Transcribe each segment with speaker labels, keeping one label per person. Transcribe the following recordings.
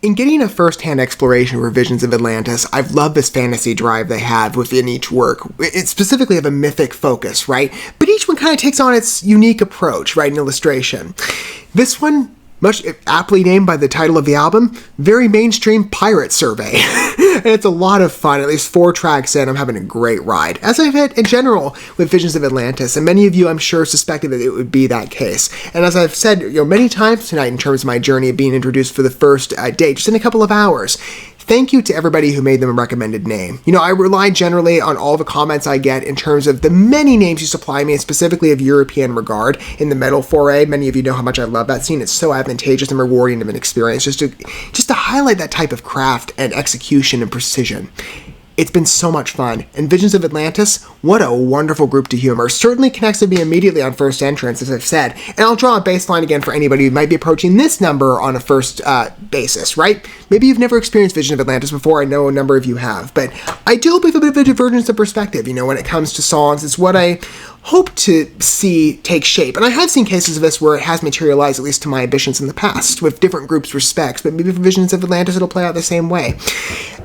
Speaker 1: In getting a first-hand exploration for Visions of Atlantis, I've loved this fantasy drive they have within each work. It specifically have a mythic focus, right? But each one kind of takes on its unique approach, right, in illustration. This one, much aptly named by the title of the album, very mainstream pirate survey. And it's a lot of fun. At least 4 tracks in, I'm having a great ride, as I've had in general with Visions of Atlantis, and many of you, I'm sure, suspected that it would be that case. And as I've said, many times tonight in terms of my journey of being introduced for the first date, just in a couple of hours, thank you to everybody who made them a recommended name. I rely generally on all the comments I get in terms of the many names you supply me, and specifically of European regard in the metal foray. Many of you know how much I love that scene. It's so advantageous and rewarding of an experience just to highlight that type of craft and execution and precision. It's been so much fun, and Visions of Atlantis, what a wonderful group to humor. Certainly connects with me immediately on first entrance, as I've said, and I'll draw a baseline again for anybody who might be approaching this number on a first basis, right? Maybe you've never experienced Vision of Atlantis before. I know a number of you have, but I do hope we have a bit of a divergence of perspective, when it comes to songs. It's what I hope to see take shape, and I have seen cases of this where it has materialized, at least to my ambitions in the past, with different groups' respects, but maybe for Visions of Atlantis it'll play out the same way.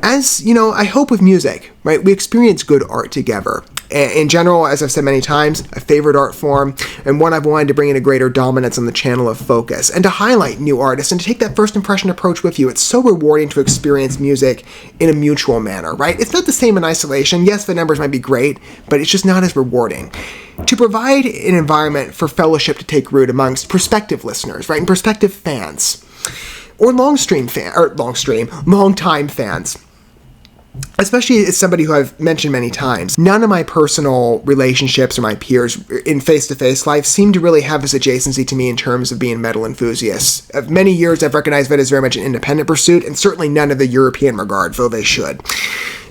Speaker 1: As, I hope with music, right, we experience good art together. In general, as I've said many times, a favorite art form, and one I've wanted to bring in a greater dominance on the channel of focus, and to highlight new artists, and to take that first impression approach with you. It's so rewarding to experience music in a mutual manner, right? It's not the same in isolation. Yes, the numbers might be great, but it's just not as rewarding. To provide an environment for fellowship to take root amongst prospective listeners, right, and prospective fans, or long-time fans. Especially as somebody who I've mentioned many times, none of my personal relationships or my peers in face-to-face life seem to really have this adjacency to me in terms of being metal enthusiasts. Of many years, I've recognized it as very much an independent pursuit, and certainly none of the European regard, though they should.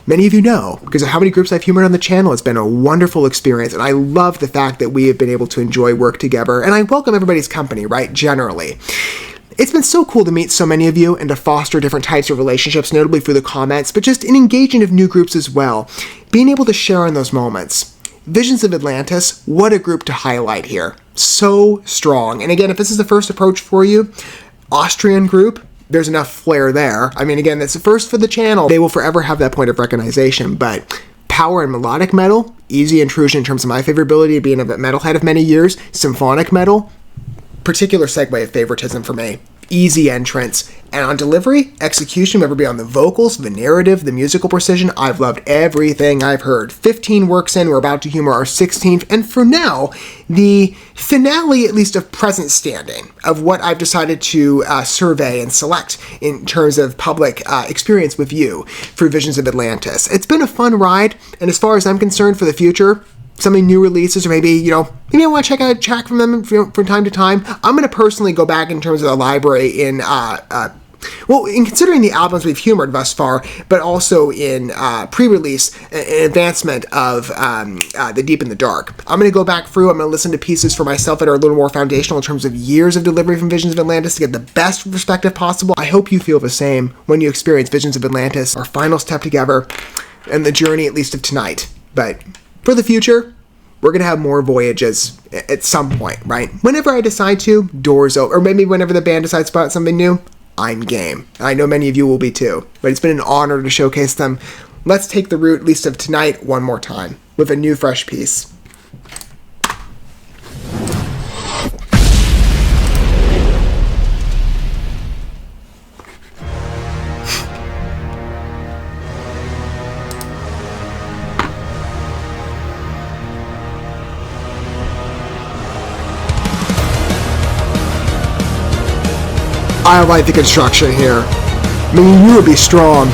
Speaker 1: Many of you know, because of how many groups I've humored on the channel, it's been a wonderful experience, and I love the fact that we have been able to enjoy work together, and I welcome everybody's company, right, generally. It's been so cool to meet so many of you and to foster different types of relationships, notably through the comments, but just in engaging of new groups as well. Being able to share in those moments. Visions of Atlantis, what a group to highlight here. So strong. And again, if this is the first approach for you, Austrian group, there's enough flair there. I mean, again, that's the first for the channel. They will forever have that point of recognition, but power and melodic metal, easy intrusion in terms of my favorability of being a metalhead of many years, symphonic metal, particular segue of favoritism for me. Easy entrance. And on delivery, execution, whether it be on the vocals, the narrative, the musical precision, I've loved everything I've heard. 15 works in, we're about to humor our 16th, and for now, the finale, at least of present standing, of what I've decided to survey and select in terms of public experience with you for Visions of Atlantis. It's been a fun ride, and as far as I'm concerned for the future, something new releases, or maybe I want to check out a track from them from time to time. I'm going to personally go back in terms of the library in considering the albums we've humored thus far, but also in pre-release and advancement of The Deep in the Dark. I'm going to go back through, I'm going to listen to pieces for myself that are a little more foundational in terms of years of delivery from Visions of Atlantis to get the best perspective possible. I hope you feel the same when you experience Visions of Atlantis, our final step together, and the journey at least of tonight. But for the future, we're going to have more voyages at some point, right? Whenever I decide to, doors open. Or maybe whenever the band decides about something new, I'm game. I know many of you will be too. But it's been an honor to showcase them. Let's take the route, at least of tonight, one more time with a new, fresh piece. I like the construction here. I mean, you would be strong.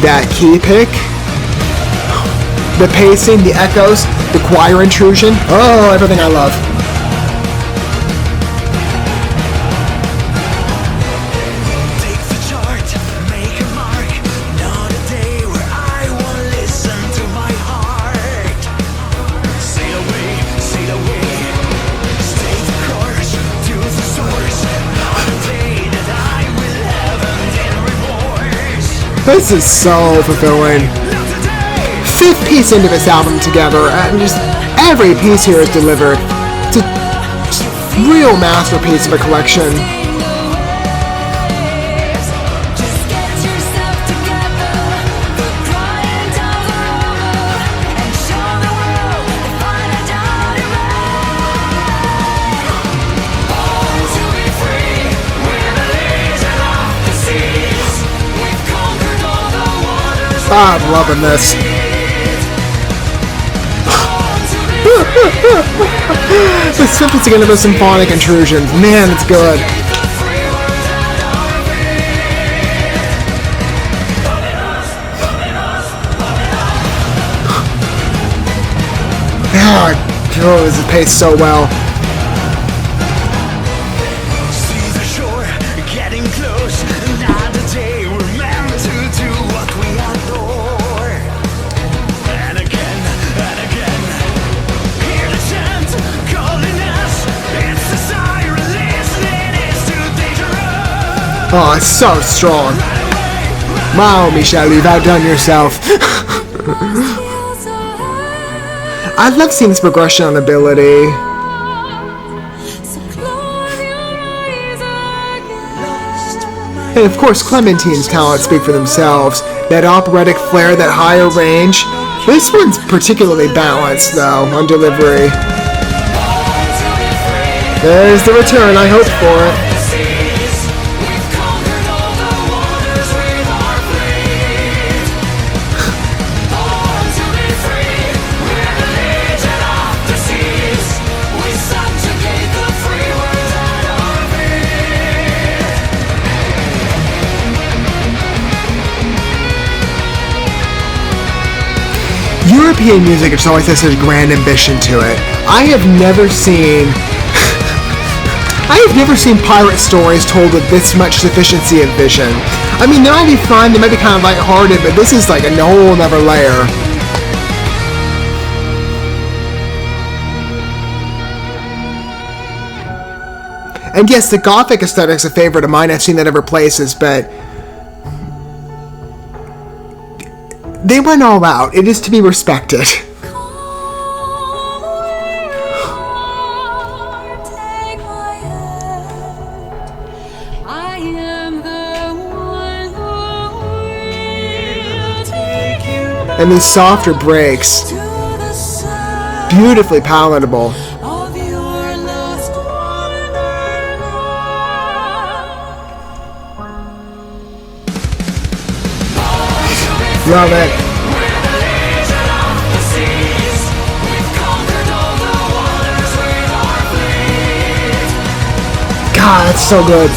Speaker 1: That key pick, the pacing, the echoes, the choir intrusion. Oh, everything I love. This is so fulfilling. 5th piece into this album together, and just every piece here is delivered. It's Real masterpiece of a collection. I'm loving this. The symphony of the symphonic intrusions. Man, it's good. Oh, this is paced so well. Oh, it's so strong. Wow, Michelle, you've outdone yourself. I love seeing this progression on ability. And of course, Clementine's talents speak for themselves. That operatic flair, that higher range. This one's particularly balanced, though, on delivery. There's the return I hoped for it. European music just always has such grand ambition to it. I have never seen pirate stories told with this much sufficiency of vision. I mean, they might be fun, they might be kind of lighthearted, but this is like a whole other layer. And yes, the Gothic aesthetic's a favorite of mine. I've seen that other places, but they went all out. It is to be respected. And these softer breaks, beautifully palatable. Love it. God, that's so good.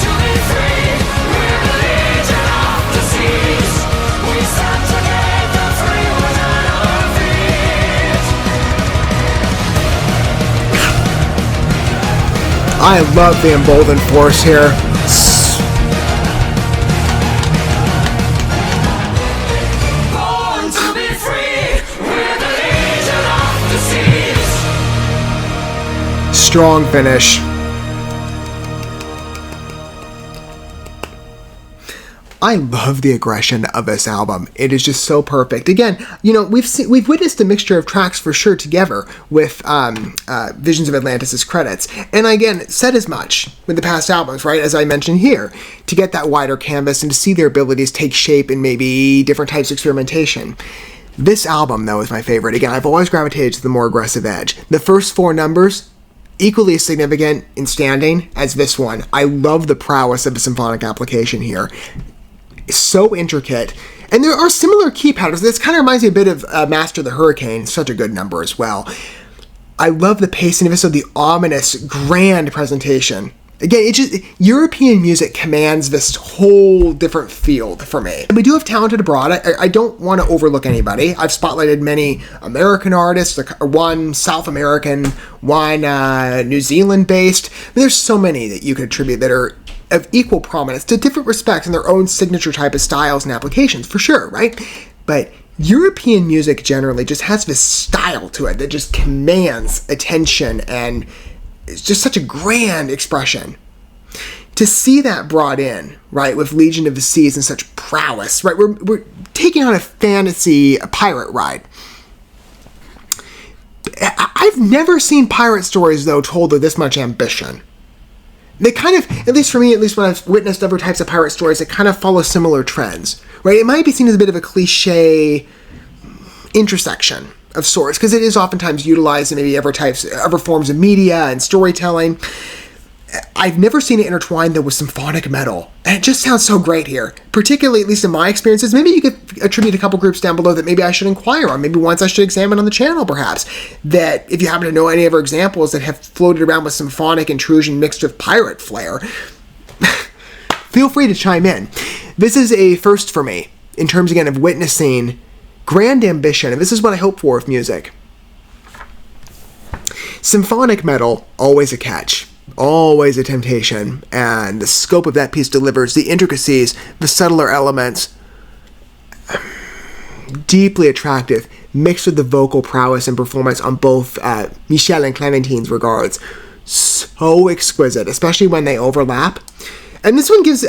Speaker 1: I love the emboldened force here. Strong finish. I love the aggression of this album. It is just so perfect. Again, you know, we've witnessed a mixture of tracks for sure together with Visions of Atlantis' credits. And again, said as much with the past albums, right? As I mentioned here, to get that wider canvas and to see their abilities take shape in maybe different types of experimentation. This album, though, is my favorite. Again, I've always gravitated to the more aggressive edge. The first four numbers, equally as significant in standing as this one. I love the prowess of the symphonic application here. So intricate. And there are similar key patterns. This kind of reminds me a bit of Master the Hurricane. Such a good number as well. I love the pacing of it, so the ominous, grand presentation. Again, it just, European music commands this whole different field for me. We do have talented abroad. I don't want to overlook anybody. I've spotlighted many American artists, one South American, one New Zealand-based. There's so many that you could attribute that are of equal prominence to different respects in their own signature type of styles and applications, for sure, right? But European music generally just has this style to it that just commands attention, and it's just such a grand expression. To see that brought in, right, with Legion of the Seas and such prowess, right? We're taking on a fantasy, a pirate ride. I've never seen pirate stories, though, told with this much ambition. They kind of, at least for me, at least when I've witnessed other types of pirate stories, they kind of follow similar trends, right? It might be seen as a bit of a cliche intersection of sorts, because it is oftentimes utilized in maybe other forms of media and storytelling. I've never seen it intertwined, though, with symphonic metal. And it just sounds so great here. Particularly, at least in my experiences. Maybe you could attribute a couple groups down below that maybe I should inquire on. Maybe ones I should examine on the channel, perhaps. That, if you happen to know any other examples that have floated around with symphonic intrusion mixed with pirate flair, feel free to chime in. This is a first for me, in terms, again, of witnessing grand ambition. And this is what I hope for with music. Symphonic metal, always a catch. Always a temptation, and the scope of that piece delivers the intricacies, the subtler elements, deeply attractive, mixed with the vocal prowess and performance on both Michel and Clementine's regards. So exquisite, especially when they overlap. And this one gives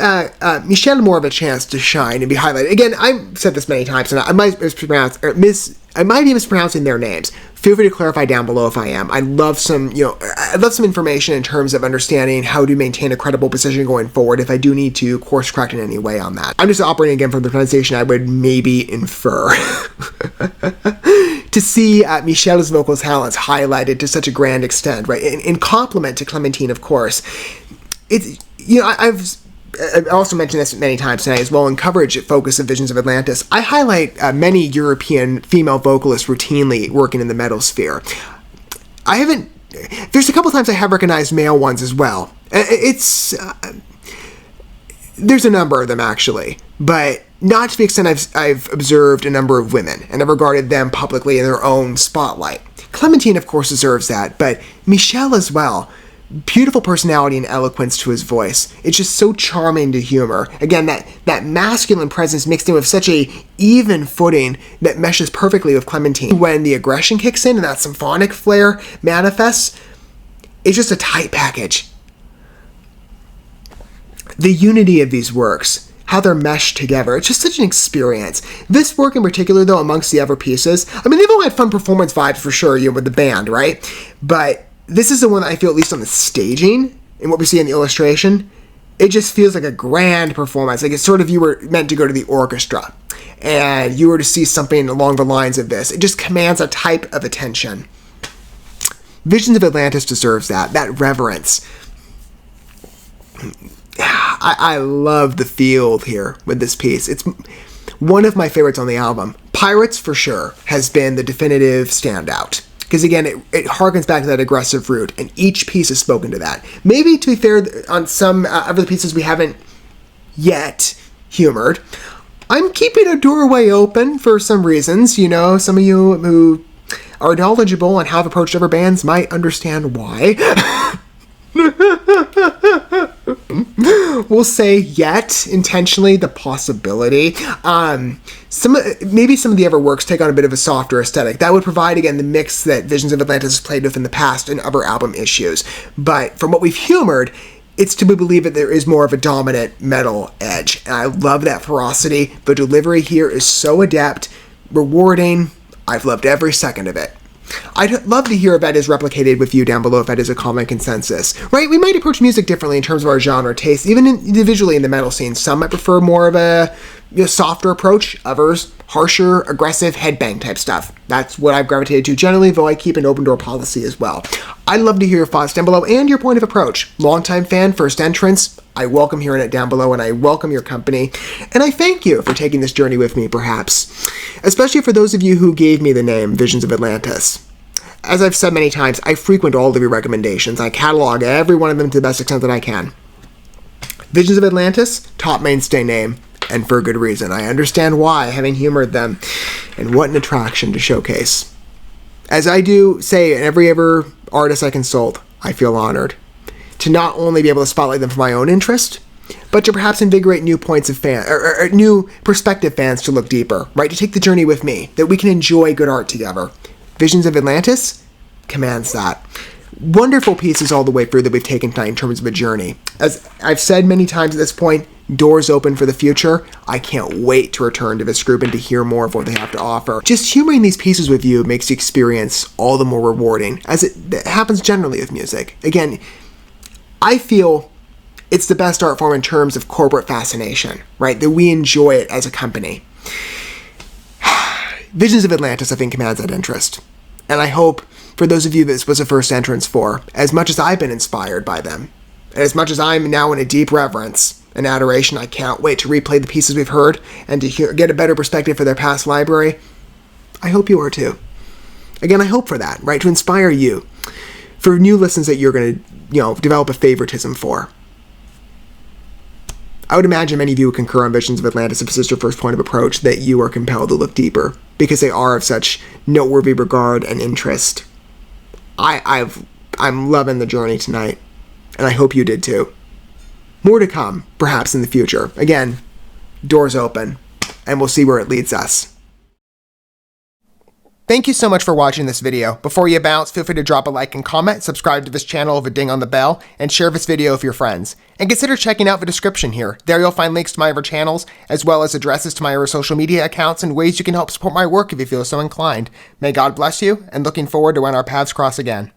Speaker 1: Michel more of a chance to shine and be highlighted. Again, I've said this many times, and I might be mispronouncing their names. Feel free to clarify down below if I am. I'd love some information in terms of understanding how to maintain a credible position going forward if I do need to course correct in any way on that. I'm just operating again from the pronunciation I would maybe infer. To see Michel's vocal talents highlighted to such a grand extent, right? In compliment to Clementine, of course. I've also mentioned this many times tonight as well in coverage at Focus of Visions of Atlantis. I highlight many European female vocalists routinely working in the metal sphere. There's a couple times I have recognized male ones as well. There's a number of them actually, but not to the extent I've observed a number of women, and I've regarded them publicly in their own spotlight. Clementine, of course, deserves that, but Michel as well. Beautiful personality and eloquence to his voice. It's just so charming to humor. Again, that masculine presence mixed in with such a even footing that meshes perfectly with Clementine. When the aggression kicks in and that symphonic flair manifests, it's just a tight package. The unity of these works, how they're meshed together, it's just such an experience. This work in particular, though, amongst the other pieces, I mean, they've all had fun performance vibes for sure, with the band, right? But this is the one that I feel, at least on the staging, and what we see in the illustration, it just feels like a grand performance. Like it's sort of you were meant to go to the orchestra, and you were to see something along the lines of this. It just commands a type of attention. Visions of Atlantis deserves that reverence. I love the feel here with this piece. It's one of my favorites on the album. Pirates, for sure, has been the definitive standout. Because again, it harkens back to that aggressive root, and each piece is spoken to that. Maybe, to be fair, on some other pieces we haven't yet humored. I'm keeping a doorway open for some reasons. Some of you who are knowledgeable on how I've approached other bands might understand why. We'll say yet, intentionally, the possibility. Maybe some of the other works take on a bit of a softer aesthetic. That would provide, again, the mix that Visions of Atlantis has played with in the past in other album issues. But from what we've humored, it's to be believed that there is more of a dominant metal edge. And I love that ferocity. The delivery here is so adept, rewarding. I've loved every second of it. I'd love to hear if that is replicated with you down below, if that is a common consensus. Right? We might approach music differently in terms of our genre taste, even individually in the metal scene. Some might prefer more of a softer approach, others harsher, aggressive, headbang type stuff. That's what I've gravitated to generally, though I keep an open door policy as well. I'd love to hear your thoughts down below and your point of approach. Longtime fan, first entrance, I welcome hearing it down below, and I welcome your company. And I thank you for taking this journey with me, perhaps. Especially for those of you who gave me the name Visions of Atlantis. As I've said many times, I frequent all of your recommendations. I catalog every one of them to the best extent that I can. Visions of Atlantis, top mainstay name, and for good reason. I understand why, having humored them, and what an attraction to showcase. As I do say in every ever artist I consult, I feel honored to not only be able to spotlight them for my own interest, but to perhaps invigorate new points of or new prospective fans to look deeper, right? To take the journey with me, that we can enjoy good art together. Visions of Atlantis commands that. Wonderful pieces all the way through that we've taken tonight in terms of a journey. As I've said many times at this point, doors open for the future. I can't wait to return to this group and to hear more of what they have to offer. Just humoring these pieces with you makes the experience all the more rewarding, as it happens generally with music. Again, I feel it's the best art form in terms of corporate fascination, right? That we enjoy it as a company. Visions of Atlantis, I think, commands that interest. And I hope, for those of you this was a first entrance for, as much as I've been inspired by them, and as much as I'm now in a deep reverence and adoration, I can't wait to replay the pieces we've heard and to get a better perspective for their past library, I hope you are too. Again, I hope for that, right? To inspire you for new listens that you're going to, develop a favoritism for. I would imagine many of you would concur on Visions of Atlantis if this is your first point of approach, that you are compelled to look deeper, because they are of such noteworthy regard and interest. I'm loving the journey tonight, and I hope you did too. More to come, perhaps in the future. Again, doors open, and we'll see where it leads us. Thank you so much for watching this video. Before you bounce, feel free to drop a like and comment, subscribe to this channel with a ding on the bell, and share this video with your friends. And consider checking out the description here. There you'll find links to my other channels, as well as addresses to my other social media accounts and ways you can help support my work if you feel so inclined. May God bless you, and looking forward to when our paths cross again.